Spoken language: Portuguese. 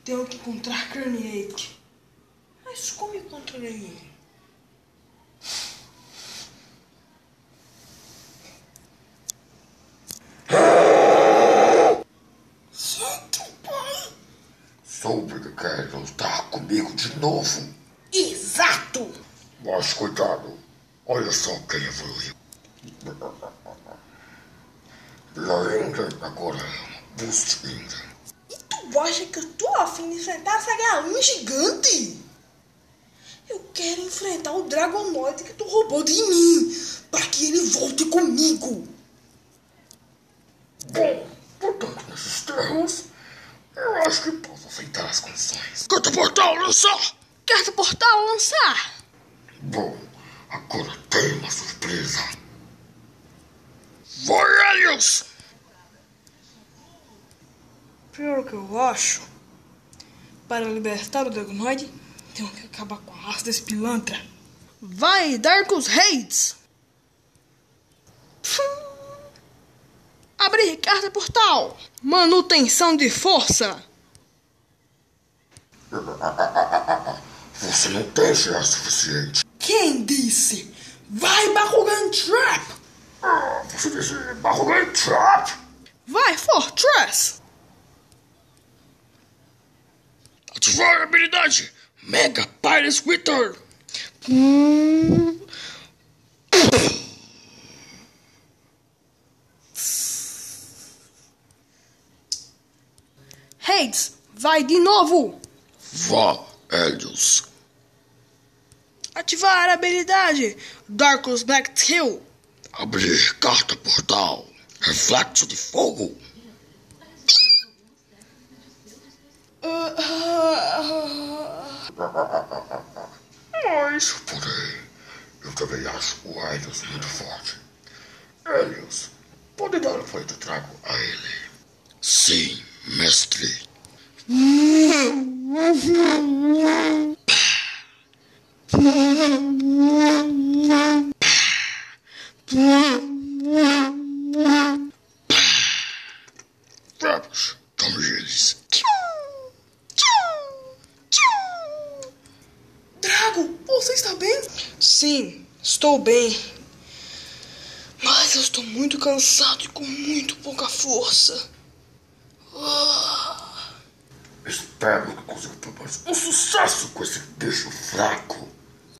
Tenho que encontrar Craneate. Mas como encontrarei ele? Gente, pai! Soube que quer lutar comigo de novo. Exato! Mas cuidado, olha só quem evoluiu. Lainga agora é uma Boost Inga. E tu acha que eu tô afim de enfrentar essa galinha gigante? Eu quero enfrentar o Dragonoid que tu roubou de mim, para que ele volte comigo. Bom, portanto, nesses termos, eu acho que posso aceitar as condições. Carta portal lançar! Carta portal lançar! Bom, agora tem uma surpresa. Vai, Helios! Primeiro que eu acho, para libertar o Dragonoid, tenho que acabar com a raça desse pilantra. Vai, Darkus Hades! Abrir carta portal! Manutenção de força! Você não tem fé suficiente. Quem disse? Vai, Bakugan Trap! Você disse Bakugan Trap? Vai, Fortress! Ativar a habilidade Mega Pirates Return. Hades, vai de novo! Vá, Helios. Ativar a habilidade Darkus Black Hill. Abrir carta portal Reflexo de fogo. Mas, porém, eu também acho o Helios muito forte. Helios, pode dar o feito trago a ele? Sim, mestre. Vamos, tome eles. Drago, você está bem? Sim, estou bem. Mas eu estou muito cansado e com muito pouca força. Espero que consiga ter mais um sucesso com esse bicho fraco.